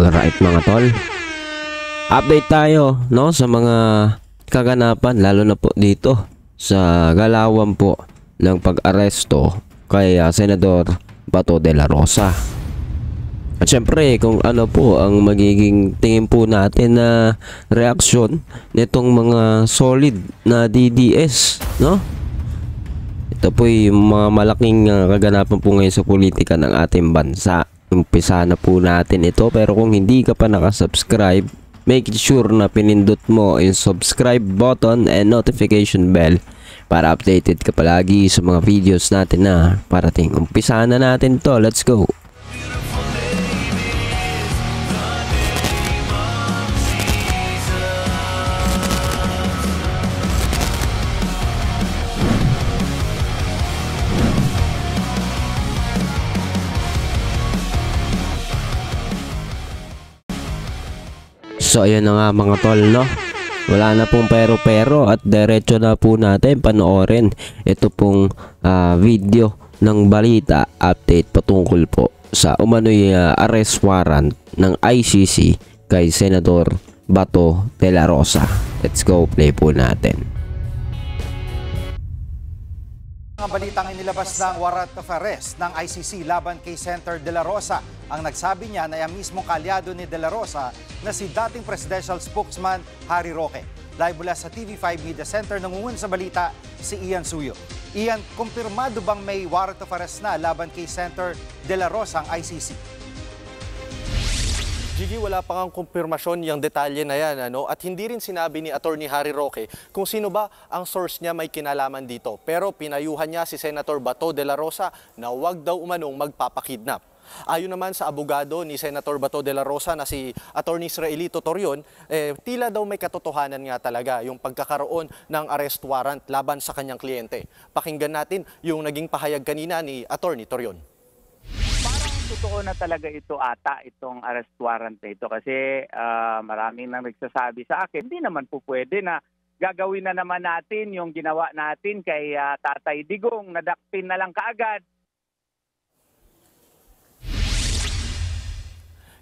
Alright mga tol, update tayo no sa mga kaganapan lalo na po dito sa galawan po ng pag-aresto kay Senador Bato de la Rosa. At syempre kung ano po ang magiging tingin po natin na reaksyon nitong mga solid na DDS, no? Ito po yung mga malaking kaganapan po ngayon sa politika ng ating bansa. Umpisa na po natin ito, pero kung hindi ka pa nakasubscribe, make sure na pinindot mo yung subscribe button and notification bell para updated ka palagi sa mga videos natin na parating. Umpisa na natin to, let's go! So ayun na nga mga tol, no? Wala na pong pero at diretso na po natin panoorin ito pong video ng balita update patungkol po sa umano'y arrest warrant ng ICC kay Senador Bato de la Rosa. Let's go, play po natin. Ang balitang inilabas ng warrant of arrest ng ICC laban kay Senator De La Rosa. Ang nagsabi niya na yung mismong kalyado ni De La Rosa na si dating presidential spokesman Harry Roque. Live mula sa TV5 Media Center, nangungun sa balita si Ian Suyo. Ian, kumpirmado bang may warrant of arrest na laban kay Senator De La Rosa ang ICC? Gigi, wala pa kang kumpirmasyon yung detalye na yan, ano? At hindi rin sinabi ni Attorney Harry Roque kung sino ba ang source niya may kinalaman dito. Pero pinayuhan niya si Senator Bato de la Rosa na huwag daw umanong magpapakidnap. Ayon naman sa abogado ni Senator Bato de la Rosa na si Attorney Israelito Torion, tila daw may katotohanan nga talaga yung pagkakaroon ng arrest warrant laban sa kanyang kliyente. Pakinggan natin yung naging pahayag kanina ni Attorney Torion. Totoo na talaga ito ata, itong arrest warrant na ito kasi maraming nang nagsasabi sa akin, hindi naman po pwede na gagawin na naman natin yung ginawa natin kay Tatay Digong, nadakpin na lang kaagad.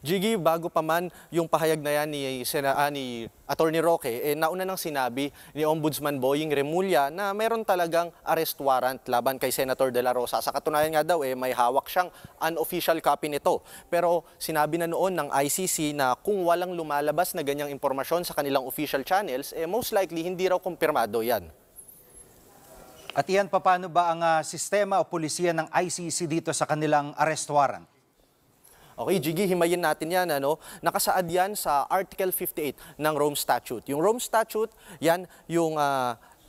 Gigi, bago pa man yung pahayag na yan ni Attorney Roque, nauna nang sinabi ni Ombudsman Boying Remulla na meron talagang arrest warrant laban kay Senator De La Rosa. Sa katunayan nga daw, may hawak siyang unofficial copy nito. Pero sinabi na noon ng ICC na kung walang lumalabas na ganyang impormasyon sa kanilang official channels, most likely hindi raw kumpirmado yan. At iyan, paano ba ang sistema o pulisya ng ICC dito sa kanilang arrest warrant? Okay, Gigi, himayin natin yan. Nakasaad yan sa Article 58 ng Rome Statute. Yung Rome Statute, yan yung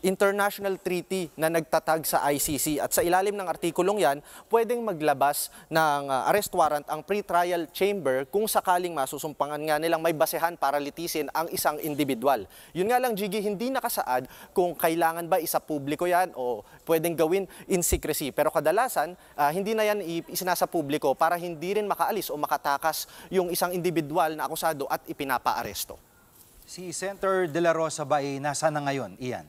international treaty na nagtatag sa ICC. At sa ilalim ng artikulong yan, pwedeng maglabas ng arrest warrant ang pre-trial chamber kung sakaling masusumpangan nga nilang may basehan para litisin ang isang individual. Yun nga lang, Gigi, hindi nakasaad kung kailangan ba isa publiko yan o pwedeng gawin in secrecy. Pero kadalasan, hindi na yan isinasa publiko para hindi rin makaalis o makatakas yung isang individual na akusado at ipinapa-aresto. Si Senator De La Rosa ba ay nasa na ngayon, Ian?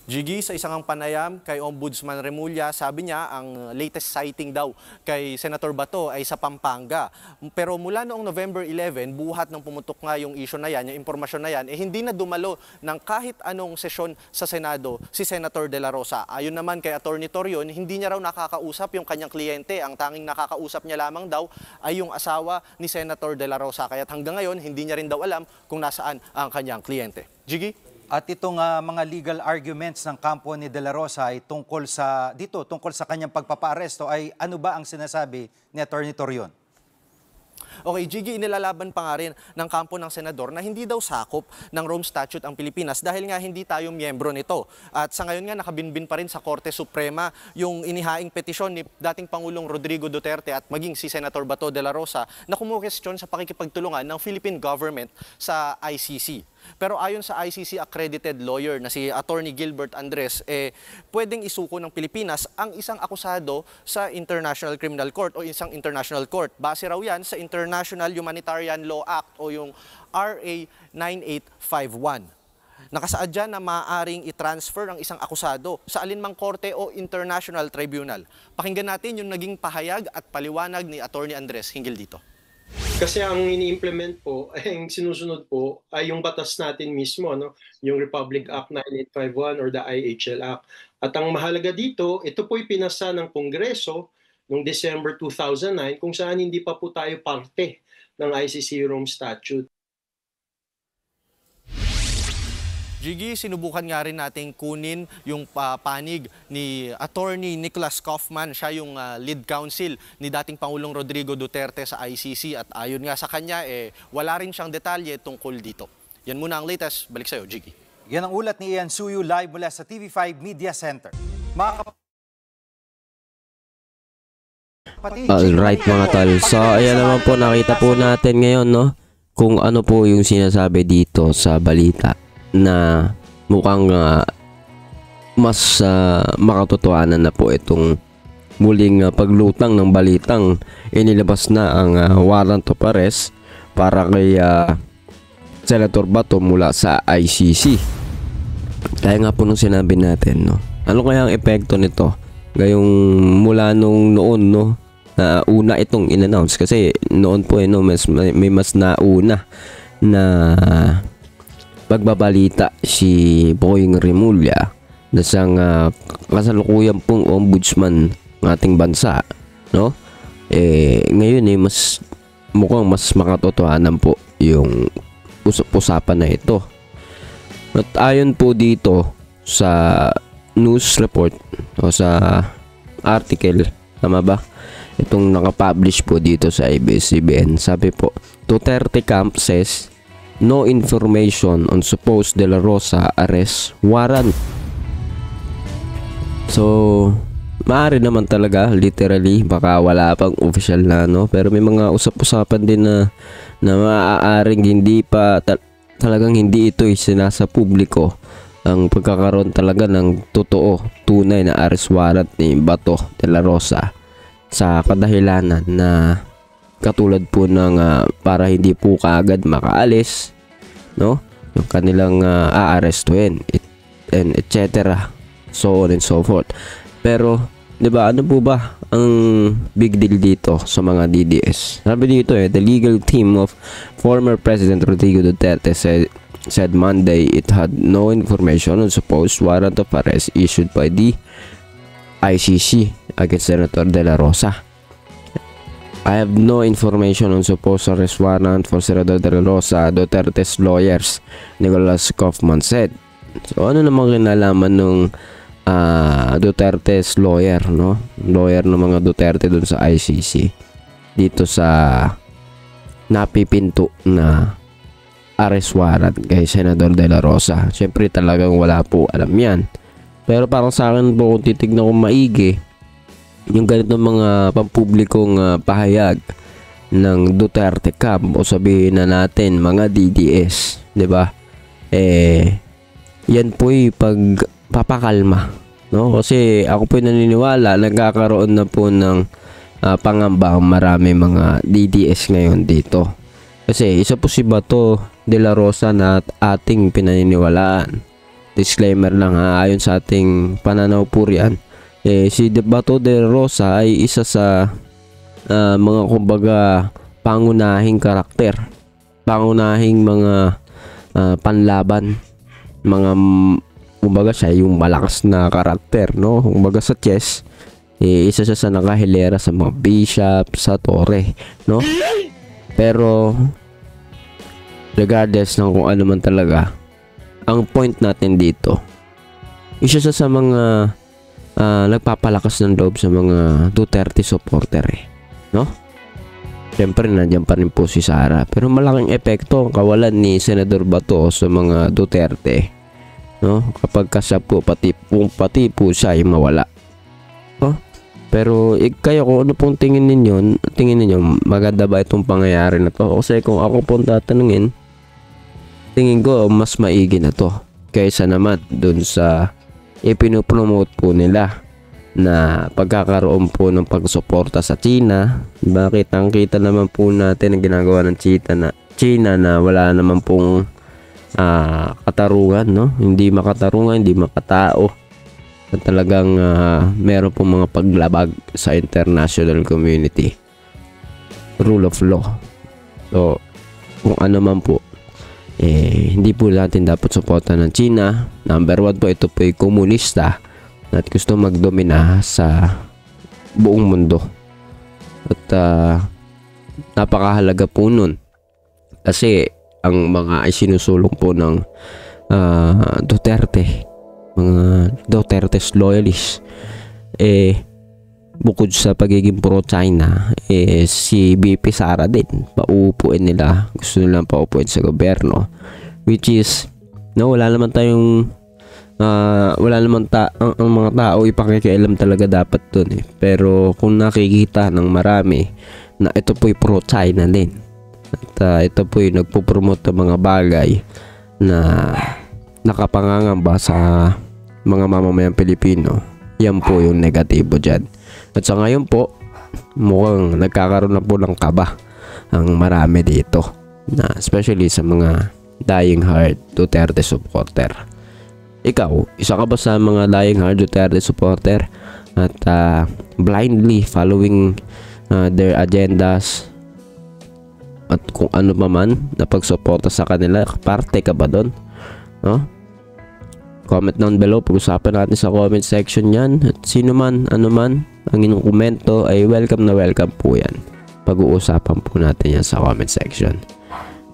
Gigi, sa isang panayam kay Ombudsman Remulla, sabi niya ang latest sighting daw kay Senator Bato ay sa Pampanga. Pero mula noong November 11, buhat ng pumutok nga yung issue na yan, yung impormasyon na yan, hindi na dumalo ng kahit anong sesyon sa Senado si Senator De La Rosa. Ayon naman kay Attorney Torion, hindi niya raw nakakausap yung kanyang kliyente. Ang tanging nakakausap niya lamang daw ay yung asawa ni Senator De La Rosa. Kaya hanggang ngayon, hindi niya rin daw alam kung nasaan ang kanyang kliyente. Gigi? At itong mga legal arguments ng kampo ni De La Rosa ay tungkol sa kanyang pagpapaaresto ay ano ba ang sinasabi ni Attorney Torion? Okay, Gigi, inilalaban pa nga rin ng kampo ng senador na hindi daw sakop ng Rome Statute ang Pilipinas dahil nga hindi tayo miyembro nito. At sa ngayon nga nakabinbin pa rin sa Korte Suprema yung inihaing petisyon ni dating Pangulong Rodrigo Duterte at maging si Senator Bato de la Rosa na kumukestyon sa pakikipagtulungan ng Philippine government sa ICC. Pero ayon sa ICC accredited lawyer na si Attorney Gilbert Andres, pwedeng isuko ng Pilipinas ang isang akusado sa International Criminal Court o isang international court. Base raw yan sa International Humanitarian Law Act o yung RA 9851. Nakasaad dyan na maaaring i-transfer ang isang akusado sa alinmang korte o international tribunal. Pakinggan natin yung naging pahayag at paliwanag ni Attorney Andres hinggil dito. Kasi ang ini-implement po, ang sinusunod po ay yung batas natin mismo, no? Yung Republic Act 9851 or the IHL Act. At ang mahalaga dito, ito po'y pinasa ng Kongreso noong December 2009 kung saan hindi pa po tayo parte ng ICC Rome Statute. Jiggy, sinubukan nga rin nating kunin yung panig ni Attorney Nicholas Kaufman. Siya yung lead counsel ni dating Pangulong Rodrigo Duterte sa ICC at ayon nga sa kanya, wala rin siyang detalye tungkol dito. Yan muna ang latest. Balik sa'yo, Jiggy. Yan ang ulat ni Ian Suyu live mula sa TV5 Media Center. Alright mga tol. So ayan naman po, nakita po natin ngayon, no, kung ano po yung sinasabi dito sa balita na mukhang mas makatotohanan na po itong muling paglutang ng balitang inilabas na ang warrant of arrest para kay Senator Bato mula sa ICC. Kaya nga po nung sinabi natin, no, ano kaya ang epekto nito ngayong mula nung noon, no, na una itong in-announce, kasi noon po no, may mas nauna na pagbabalita si Boying Rimulya na siyang kasalukuyan pong ombudsman ng ating bansa, no? Ngayon mas mukhang mas makatotohanan po yung usapan na ito. At ayon po dito sa news report o sa article, tama ba? Itong nakapublish po dito sa ABS-CBN, sabi po, Duterte camp says no information on supposed De La Rosa arrest warrant. So, maaari naman talaga, literally, baka wala pang official na, no? Pero may mga usap-usapan din na maaaring hindi pa, talagang hindi ito sinasa publiko ang pagkakaroon talaga ng totoo, tunay na arrest warrant ni Bato De La Rosa sa kadahilanan na katulad po ng para hindi po kaagad makaalis, no, yung kanilang aarestuhin and etc, so on and so forth. Pero 'di ba, ano po ba ang big deal dito sa mga DDS? Sabi dito the legal team of former President Rodrigo Duterte said Monday it had no information on supposed warrant of arrest issued by the ICC against Senator De La Rosa. I have no information on supposed arrest warrant for Senator De La Rosa, Duterte's lawyers, Nicholas Kaufman said. So ano namang kinalaman nung Duterte's lawyer, no? Lawyer ng mga Duterte dun sa ICC dito sa napipinto na arrest warrant kay Senator De La Rosa. Siyempre talagang wala po alam yan. Pero parang sa akin po, kung titignan ko maigi yung ganitong mga pampublikong pahayag ng Duterte camp, o sabihin na natin mga DDS, 'di ba? Yan po'y pagpapakalma, no? Kasi ako po'y naniniwala nagkakaroon na po ng pangamba ang marami mga DDS ngayon dito. Kasi isa po si Bato De La Rosa na ating pinaniniwalaan. Disclaimer lang ayon sa ating pananaw po riyan. Si Bato De La Rosa ay isa sa mga kumbaga pangunahing karakter, pangunahing mga panlaban, mga kumbaga siya yung malakas na karakter, no? Kumbaga sa chess, isa siya sa nakahilera sa mga bishop, sa torre, no? Pero regardless ng kung ano man talaga, ang point natin dito, isa siya sa mga nagpapalakas ng loob sa mga Duterte supporter, no? Siyempre nandiyan pa rin po si Sara, pero malaking epekto ang kawalan ni Senador Bato sa mga Duterte, no? Kapag kasya po pati po siya ay mawala, no? Pero kayo, kung ano pong tingin ninyo, maganda ba itong pangyayari na to? Kasi kung ako pong tatanungin, tingin ko mas maigi na to kaysa naman dun sa ipinopromote po nila na pagkakaroon po ng pagsuporta sa China. Bakit? Ang kita naman po natin ang ginagawa ng China na wala naman pong katarungan, no? Hindi makatarungan, hindi makatao. At talagang meron pong mga paglabag sa international community. Rule of law. So, kung ano man po, hindi po natin dapat suporta ng China. Number 1 po, ito po ay komunista at gusto magdomina sa buong mundo. At napakahalaga po nun. Kasi ang mga isinusulong po ng Duterte, mga Duterte's loyalists, bukod sa pagiging pro-China, si BP Sara din, pauupuin nila, gusto nilang pauupuin sa gobyerno, which is, wala naman tayong, ang mga tao ipakikialam talaga dapat dun Pero kung nakikita ng marami na ito po'y pro-China din, at ito po'y nagpo-promote ng mga bagay na nakapangangamba sa mga mamamayang Pilipino, yan po yung negatibo dyan. At sa ngayon po, mukhang nagkakaroon na po ng kaba ang marami dito, na especially sa mga dying hard Duterte supporter. Ikaw, isa ka ba sa mga dying hard Duterte supporter at blindly following their agendas at kung ano pa man na pagsuporta sa kanila? Parte ka ba doon? Comment down below, pag-usapan natin sa comment section yan. At sino man, ano man ang inyong komento ay welcome na welcome po yan. Pag-uusapan po natin yan sa comment section.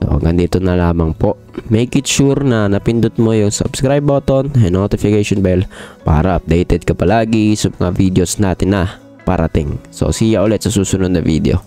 So hanggang dito na lamang po. Make it sure na napindot mo yung subscribe button and notification bell para updated ka palagi sa mga videos natin na parating. So see ya ulit sa susunod na video.